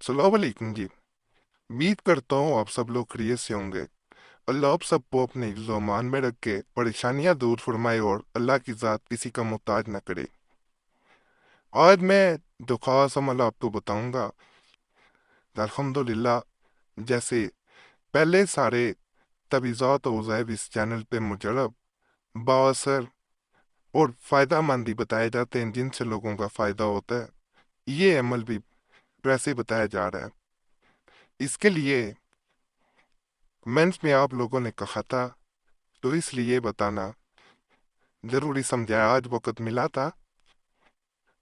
अस्सलाम वालेकुम जी। उम्मीद करता हूँ आप सब लोग खैरियत से होंगे। अल्लाह आप सबको अपने ईमान में रख के परेशानियां दूर फरमाए और अल्लाह की ज़ात किसी का मोहताज न करे। आज मैं जो खास अमल आपको बताऊंगा, अल्हम्दुलिल्लाह, जैसे पहले सारे तवीज़ात और वज़ाइफ इस चैनल पे मुजरब बाअसर और फ़ायदा मंद ही बताए जाते हैं जिनसे लोगों का फ़ायदा होता है। ये अमल भी वैसे बताया जा रहा है। इसके लिए कमेंट्स में आप लोगों ने कहा था, तो इसलिए बताना जरूरी समझा। आज वक्त मिला था,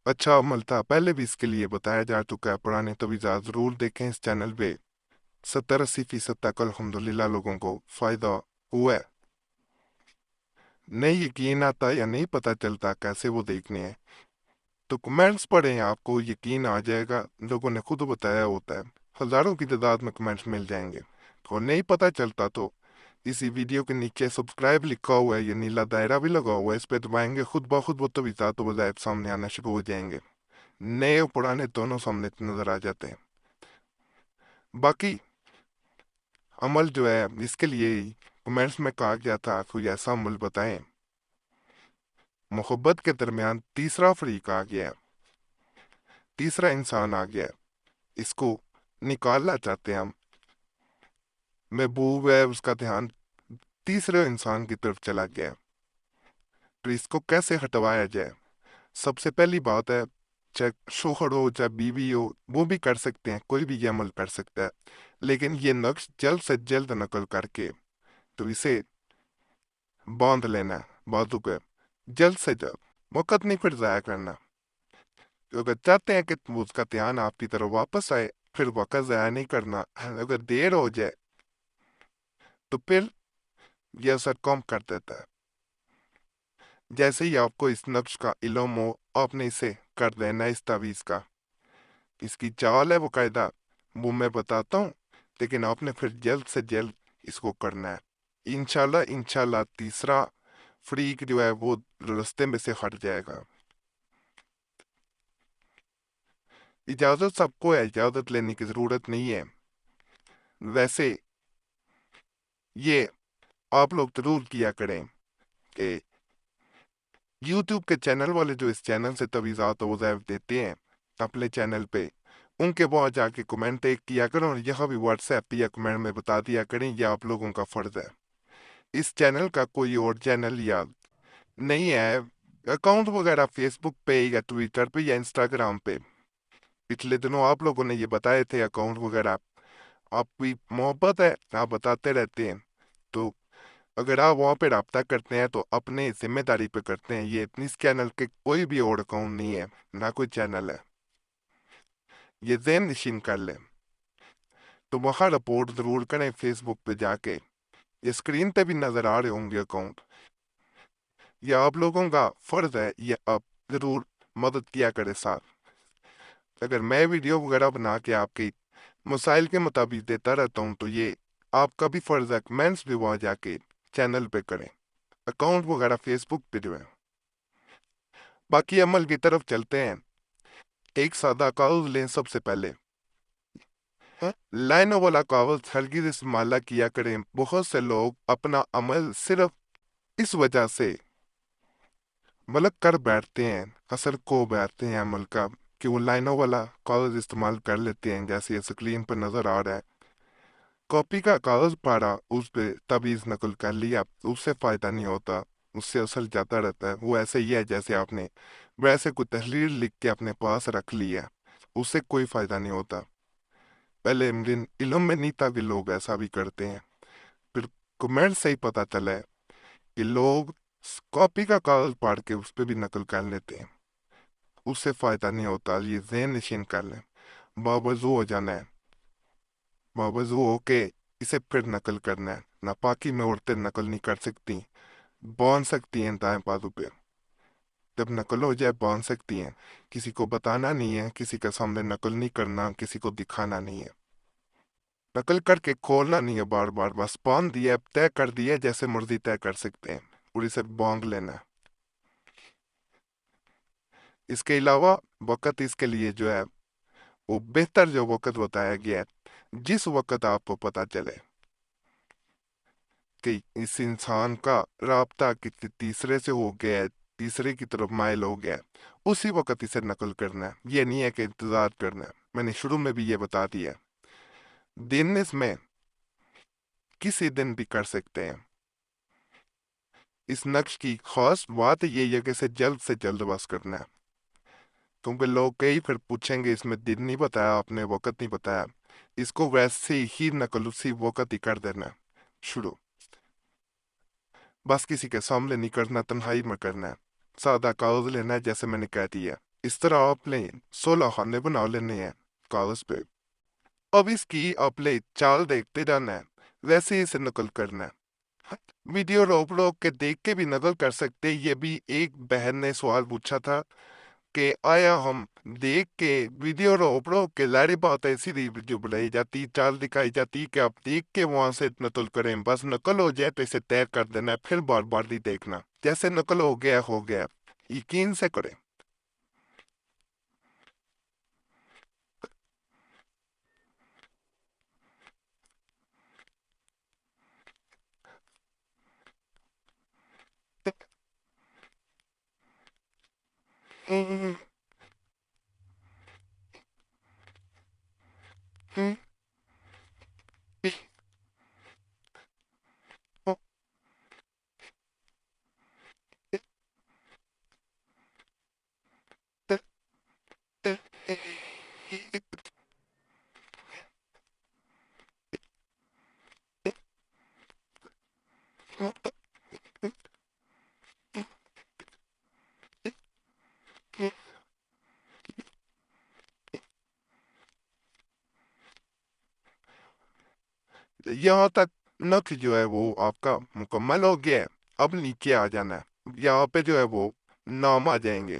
अच्छा अमल था, पहले भी इसके लिए बताया जा चुका है। पुराने तवीज़ात जरूर देखें इस चैनल पे। 70-80% तक अल्हम्दुलिल्लाह लोगों को फायदा हुआ है। नहीं यकीन आता या नहीं पता चलता कैसे वो देखने हैं, तो कमेंट्स पढ़ें, आपको यकीन आ जाएगा। लोगों ने खुद बताया होता है, हजारों की तादाद में कमेंट्स मिल जाएंगे। और नहीं पता चलता तो इसी वीडियो के नीचे सब्सक्राइब लिखा हुआ है, ये नीला दायरा भी लगा हुआ है, इस पे दबाएंगे, खुद ब खुद वो तवीज़ात व वज़ाइफ सामने आना शुरू हो जाएंगे। नए और पुराने दोनों सामने नजर आ जाते हैं। बाकी अमल जो है, इसके लिए कमेंट्स में कहा गया था कोई ऐसा अमल बताएं। मोहब्बत के दरमियान तीसरा फरीक आ गया, तीसरा इंसान आ गया, इसको निकालना चाहते हैं हम। महबूब है, उसका ध्यान तीसरे इंसान की तरफ चला गया, तो इसको कैसे हटवाया जाए। सबसे पहली बात है, चाहे शोहर हो चाहे बीवी हो, वो भी कर सकते हैं, कोई भी ये अमल कर सकता है। लेकिन ये नक्श जल्द से जल्द नकल करके तो इसे बांध लेना है बाजू पे, जल्द से जल्द। वक़्त नहीं फिर ज़ाया करना। तो अगर चाहते हैं कि उसका ध्यान आपकी तरफ वापस आए, फिर वक़्त ज़ाया नहीं करना। अगर देर हो जाए तो फिर यह असर कम कर देता है। जैसे ही आपको इस नक्श का इल्म हो, आपने इसे कर देना है। इस तावीज़ का इसकी चाल है, वो कायदा वो मैं बताता हूँ, लेकिन आपने फिर जल्द से जल्द इसको करना है। इंशाल्लाह इंशाल्लाह तीसरा फ्रीक जो है वो रास्ते में से हट जाएगा। इजाज़त सबको है, इजाज़त लेने की ज़रूरत नहीं है। वैसे ये आप लोग जरूर किया करें कि यूट्यूब के चैनल वाले जो इस चैनल से तवीज़ात और वज़ाइफ देते हैं अपने चैनल पे, उनके वहाँ जाके कमेंट एक किया करो, और यह भी व्हाट्सएप पे या कमेंट में बता दिया करें। यह आप लोगों का फ़र्ज़ है। इस चैनल का कोई और चैनल या नहीं है, अकाउंट वगैरह फेसबुक पे या ट्विटर पे या इंस्टाग्राम पे। पिछले दिनों आप लोगों ने ये बताए थे अकाउंट वगैरह, आपकी मोहब्बत है, आप बताते रहते हैं। तो अगर आप वहाँ पे रब्ता करते हैं तो अपने जिम्मेदारी पे करते हैं। ये इस चैनल के कोई भी और अकाउंट नहीं है, ना कोई चैनल है, ये ज़हन नशीन कर लें। तो वहाँ रिपोर्ट ज़रूर करें फेसबुक पे जाके। ये स्क्रीन पे भी नज़र आ रहे होंगे अकाउंट। ये आप लोगों का फ़र्ज़ है, ये आप ज़रूर मदद किया करें साथ। अगर मैं वीडियो वगैरह बना के आपके मसाइल के मुताबिक देता रहता हूँ, तो ये आपका भी फ़र्ज़ है कमेंट्स भी वहाँ जाके चैनल पे करें, अकाउंट वगैरह फेसबुक पे जो है। बाकी अमल की तरफ चलते हैं। एक सादा कागज लें सबसे पहले, लाइनों वाला कागज हरगिज इस्तेमाल ना किया करें। बहुत से लोग अपना अमल सिर्फ इस वजह से मतलब कर बैठते हैं, असर को बैठते हैं अमल का, कि वो लाइनों वाला कागज इस्तेमाल कर लेते हैं, जैसे ये स्क्रीन पर नजर आ रहा है। कॉपी का कागज पढ़ा, उस पे तवीज़ नकल कर लिया, उससे फायदा नहीं होता, उससे असर जाता रहता है। वो ऐसे ही है जैसे आपने वैसे कोई तहरीर लिख के अपने पास रख लिया, उससे कोई फायदा नहीं होता। पहले इल्म में नहीं था कि लोग ऐसा भी करते हैं, फिर कमेंट से ही पता चला है कि लोग कॉपी का कागज पढ़ के उस पर भी नकल कर लेते हैं, उससे फायदा नहीं होता। ये ज़हन नशीन कर लें। बावजू हो जाना है, बावजू हो के इसे फिर नकल करना है। नापाकी में औरतें नकल नहीं कर सकती, बांध सकती हैं दाएं बाजू पे। जब नकल हो जाए बांध सकती हैं। किसी को बताना नहीं है, किसी के सामने नकल नहीं करना, किसी को दिखाना नहीं है, नकल करके खोलना नहीं है बार बार। बस बांध दिया, तय कर दिया, जैसे मर्जी तय कर सकते हैं, पूरी से बांध लेना है। इसके अलावा वक़्त इसके लिए जो है وہ بہتر جو وقت بتایا گیا ہے، جس وقت آپ کو پتا چلے کہ اس انسان کا رابطہ کسی تیسرے سے ہو گیا ہے، تیسرے کی طرف مائل ہو گیا ہے، اسی وقت اسے نقل کرنا ہے۔ یہ نہیں ہے کہ انتظار کرنا ہے۔ میں نے شروع میں بھی یہ بتا دیا، دن اس میں کسی دن بھی کر سکتے ہیں۔ اس نقش کی خاص بات یہ ہے کہ اسے جلد سے جلد بس کرنا ہے، کیونکہ لوگ کئی پھر پوچھیں گے اس میں دن نہیں بتایا آپ نے، وقت نہیں بتایا۔ اس کو ویسے ہی نقل اسی وقت ہی کر دینا ہے، شروع۔ بس کسی کے سامنے نہیں کرنا، تنہائی میں کرنا ہے۔ سادہ کاغذ لینا ہے جیسے میں نے کہہ دیا۔ اس طرح آپ نے 16 خانے بنا لینے ہیں کاغذ پہ۔ اب اس کی آپ نے چال دیکھتے جانا ہے، ویسے ہی اسے نقل کرنا ہے۔ ویڈیو روک روک کے دیکھ کے بھی نقل کر سکتے۔ یہ بھی ایک بہن نے سوال پوچھا تھا کہ آیا ہم دیکھ کے ویڈیو روک روک کے، ظاہر بات ہے اسی لیے ویڈیو بنائی جاتی، چال دکھائی جاتی کہ آپ دیکھ کے وہاں سے نقل کریں، بس نقل ہو جائے تو اسے طے کر دینا ہے، پھر بار بار نہیں دیکھنا۔ جیسے نقل ہو گیا ہو گیا، یقین سے کریں۔ یہاں تک نقش جو ہے وہ آپ کا مکمل ہو گیا ہے۔ اب نیچے آ جانا ہے، یہاں پہ جو ہے وہ نام آ جائیں گے۔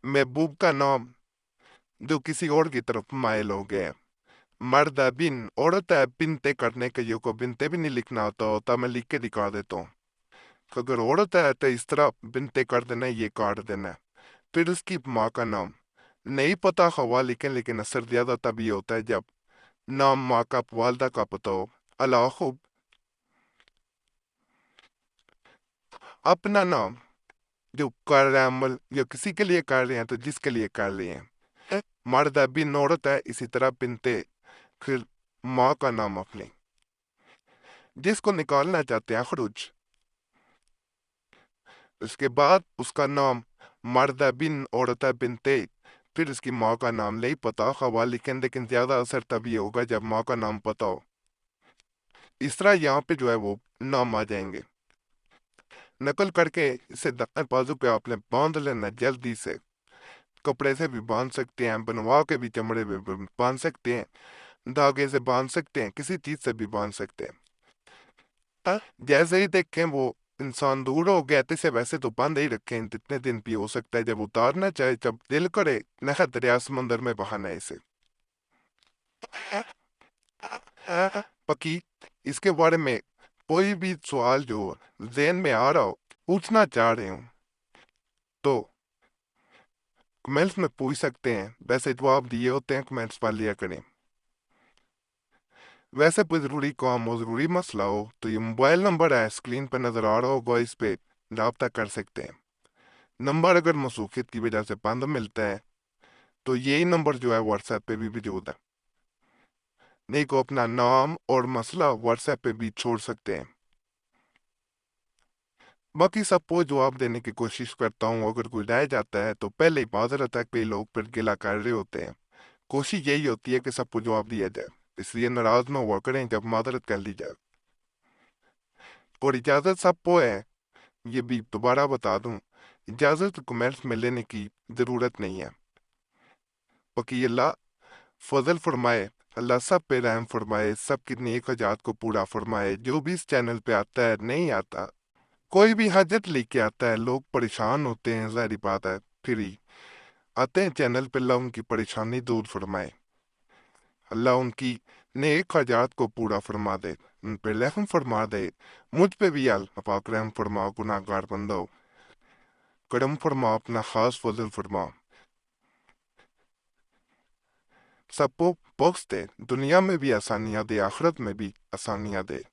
محبوب کا نام جو کسی اور کی طرف مائل ہو گیا ہے۔ مرد ہے بن، عورت ہے بنتے کرنے کے، یہ کو بنتے بھی نہیں لکھنا ہوتا میں لکھ کے دکھا دیتا ہوں۔ اگر عورت ہے تو اس طرح بنتے کر دینا ہے، یہ کاٹ دینا ہے۔ پھر اس کی ماں کا نام نہیں پتا، خواہ لکھیں لیکن اثر زیادہ تب یہ ہوتا ہے جب نام ماں کا والدہ کا پتہ ہو۔ اللہ خوب اپنا نام جو کر رہے ہیں عمل، یا کسی کے لیے کر رہے ہیں تو جس کے لیے کر رہے ہیں۔ مرد ہے بن، عورت ہے، اسی طرح بنتے، پھر ماں کا نام اپنے جس کو نکالنا چاہتے ہیں خروج۔ اس کے بعد اس کا نام مرد ہے بن، عورت ہے بنتے، پھر اس کی ماں کا نام نہیں پتا، خواہ لکھیں لیکن زیادہ اثر تب یہ ہوگا جب ماں کا نام پتا ہو۔ اس طرح یہاں پہ جو ہے وہ نام آ جائیں گے۔ نقل کر کے اسے دائیں بازو پہ آپ نے باندھ لینا جلدی سے۔ کپڑے سے بھی باندھ سکتے ہیں، بنوا کے بھی چمڑے پہ بھی باندھ سکتے ہیں، دھاگے سے باندھ سکتے ہیں، کسی چیز سے بھی باندھ سکتے ہیں۔ جیسے ہی دیکھیں وہ انسان دور ہو گیا تو اسے ویسے تو باندھ ہی رکھیں، جتنے دن بھی ہو سکتا ہے، جب اتارنا چاہے، جب دل کرے، نہر دریا سمندر میں بہانا ہے اسے۔ پکی اس کے بارے میں کوئی بھی سوال جو ذہن میں آ رہا ہو، پوچھنا چاہ رہے ہوں تو کمنٹس میں پوچھ سکتے ہیں، ویسے جواب دیے ہوتے ہیں کمنٹس پڑھ لیا کریں۔ ویسے کوئی ضروری کام ہو، ضروری مسئلہ ہو تو یہ موبائل نمبر ہے، اسکرین پہ نظر آ رہا ہوگا، اس پہ رابطہ کر سکتے ہیں۔ نمبر اگر موصوفیت کی وجہ سے بند ملتا ہے تو یہی نمبر جو ہے واٹس ایپ پہ بھی موجود ہے، نہیں کو اپنا نام اور مسئلہ واٹس ایپ پہ بھی چھوڑ سکتے ہیں۔ باقی سب کو جواب دینے کی کوشش کرتا ہوں، اگر کوئی رہ جاتا ہے تو پہلے ہی معذرت ہے، کئی لوگ پھر گلا کر رہے ہوتے ہیں۔ کوشش یہی ہوتی ہے کہ سب کو جواب دیا جائے، اس لیے ناراض نہ ہوا کریں جب معذرت کر لی جائے۔ اور اجازت سب کو ہے، یہ بھی دوبارہ بتا دوں، اجازت کمنٹس میں لینے کی ضرورت نہیں ہے۔ باقی اللہ فضل فرمائے، اللہ سب پہ رحم فرمائے، سب کی نیک حاجات کو پورا فرمائے۔ جو بھی اس چینل پہ آتا ہے، نہیں آتا، کوئی بھی حاجت لے کے آتا ہے، لوگ پریشان ہوتے ہیں، ظاہری بات ہے، پھر ہی آتے ہیں چینل پہ، اللہ ان کی پریشانی دور فرمائے، اللہ ان کی نیک حاجات کو پورا فرما دے، ان پہ رحم فرما دے۔ مجھ پہ بھی اللہ پاک رحم فرما، گناہ گار بندو، کرم فرما، اپنا خاص فضل فرما۔ سب کو بخش دے، دنیا میں بھی آسانیاں دے، آخرت میں بھی آسانیاں دے۔